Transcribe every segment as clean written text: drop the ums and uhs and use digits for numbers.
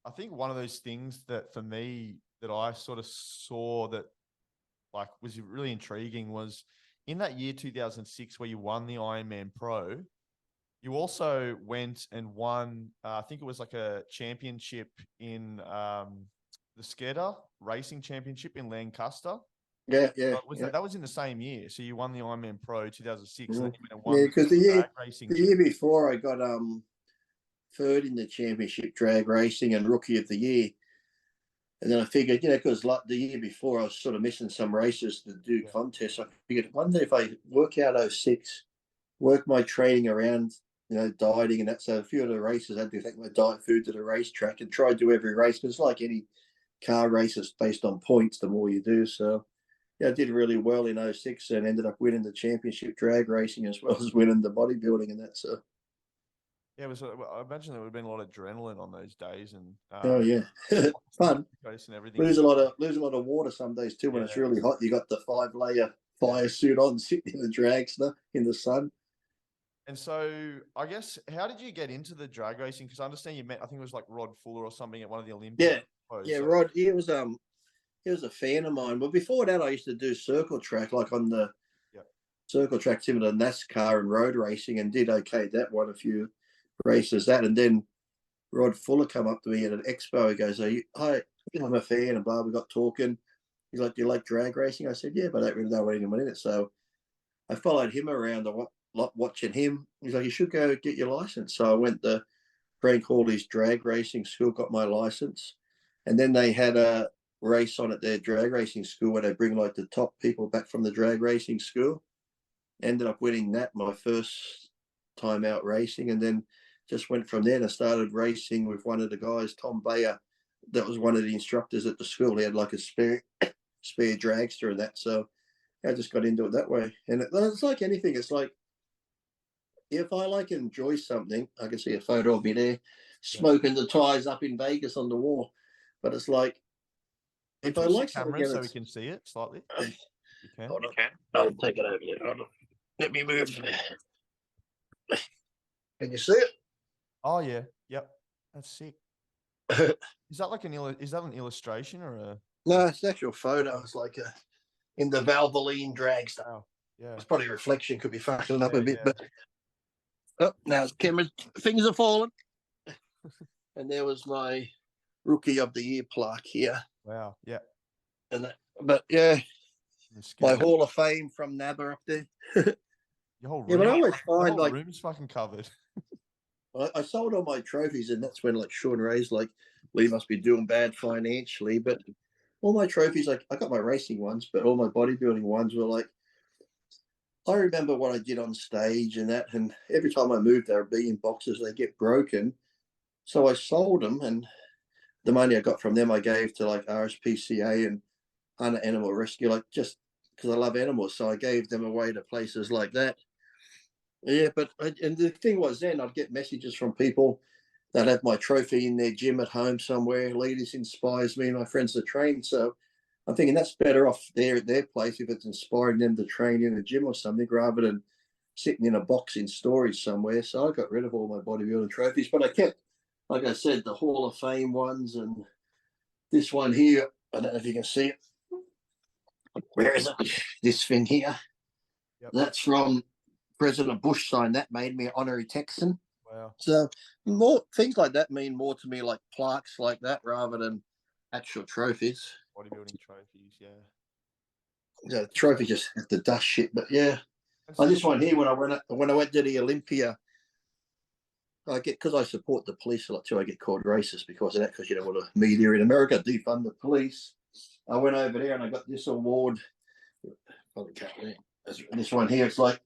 I think one of those things that for me that I sort of saw that like was really intriguing was in that year 2006 where you won the Ironman Pro. You also went and won. I think it was like a championship in the Skeda Racing Championship in Lancaster. Yeah, That was in the same year? So you won the Ironman Pro 2006, and then you went and yeah. won Because drag racing. The year before, I got third in the championship drag racing and rookie of the year. And then I figured, because like the year before, I was sort of missing some races to do contests. I figured, one day if I work out 06, work my training around, dieting and that. So a few of the races, I had to take my diet food to the racetrack and try to do every race. Because it's like any car race, it's based on points, the more you do. So, yeah, I did really well in 06 and ended up winning the championship drag racing as well as winning the bodybuilding and that. So, yeah, it was. I imagine there would have been a lot of adrenaline on those days, and oh yeah, fun. And everything. Lose a lot of water some days too when it's really hot. You got the 5-layer fire suit on, sitting in the dragster in the sun. And so, I guess, how did you get into the drag racing? Because I understand you met, I think it was like Rod Fuller or something at one of the Olympics. Yeah, Rod. He was a fan of mine. But before that, I used to do circle track, like on the circle track, similar to NASCAR and road racing, and did okay. That won a few races. That, and then Rod Fuller come up to me at an expo. He goes, "Hi, I'm a fan," and blah. We got talking. He's like, "Do you like drag racing?" I said, "Yeah, but I don't really know anyone in it." So I followed him around a lot, watching him. He's like, "You should go get your license." So I went to Frank Hawley's drag racing school, got my license, and then they had a race on at their drag racing school where they bring like the top people back from the drag racing school. Ended up winning that my first time out racing, and then just went from there and I started racing with one of the guys, Tom Bayer. That was one of the instructors at the school. He had like a spare dragster and that. So I just got into it that way. And it's like anything. It's like, if I like enjoy something, I can see a photo of me there smoking the ties up in Vegas on the wall. But it's like, if I like something, so we can see it slightly. You can. Hold on. I'll take it over here. Hold on. Let me move. Can you see it? Oh yeah, yep. That's sick. Is that like an illustration or a? No, it's an actual photo. It's like in the Valvoline dragster. Oh, yeah. It's probably a reflection, could be fucking up a bit, but now the camera's fingers are falling. And there was my rookie of the year plaque here. Wow, yeah. And but yeah, my Hall of Fame from NABBA up there. Your whole room, yeah, but I always find like room's fucking covered. I sold all my trophies, and that's when like Sean Ray's like, Lee must be doing bad financially, but all my trophies, like I got my racing ones, but all my bodybuilding ones were like, I remember what I did on stage and that, and every time I moved, they would be in boxes, they get broken. So I sold them, and the money I got from them, I gave to like RSPCA and Hunter Animal Rescue, like just because I love animals. So I gave them away to places like that. Yeah, and the thing was then I'd get messages from people that have my trophy in their gym at home somewhere. Leaders inspires me and my friends to train. So I'm thinking that's better off there at their place if it's inspiring them to train in a gym or something rather than sitting in a box in storage somewhere. So I got rid of all my bodybuilding trophies, but I kept, like I said, the Hall of Fame ones and this one here. I don't know if you can see it. Where is it? This thing here. Yep. That's from President Bush signed. That made me an honorary Texan. Wow. So more things like that mean more to me, like plaques like that, rather than actual trophies. Bodybuilding trophies, yeah. Yeah, trophy just have the dust shit, but yeah. I just one here when I went to the Olympia. I get, because I support the police a lot too. I get called racist because of that, because what the media in America defund the police. I went over there and I got this award. Probably can't read. This one here, it's like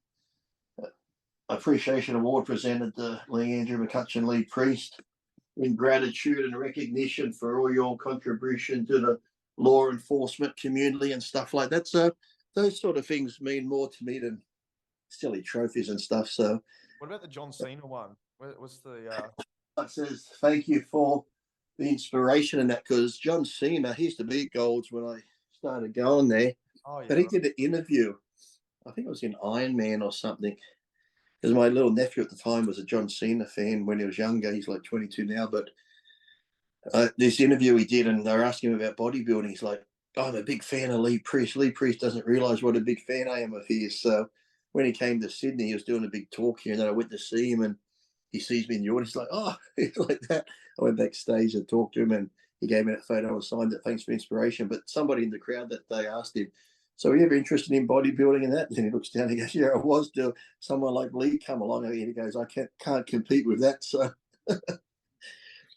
appreciation award presented to Lee Andrew McCutcheon, Lee Priest, in gratitude and recognition for all your contribution to the law enforcement community and stuff like that. So those sort of things mean more to me than silly trophies and stuff. So what about the John Cena one? What's the it says thank you for the inspiration and that, because John Cena, he used to be at Golds when I started going there. Oh, yeah, but he did an interview. I think it was in Iron Man or something. because my little nephew at the time was a John Cena fan when he was younger. He's like 22 now, but this interview he did, and they were asking him about bodybuilding. He's like, I'm a big fan of Lee Priest. Lee Priest doesn't realize what a big fan I am of his. So when he came to Sydney, he was doing a big talk here, and then I went to see him, and he sees me in the audience, like, oh, he's like that. I went backstage and talked to him, and he gave me that photo and signed it. Thanks for inspiration. But somebody in the crowd that day asked him, so are you ever interested in bodybuilding and that? And he looks down and he goes, yeah, I was till someone like Lee come along. And he goes, I can't compete with that. So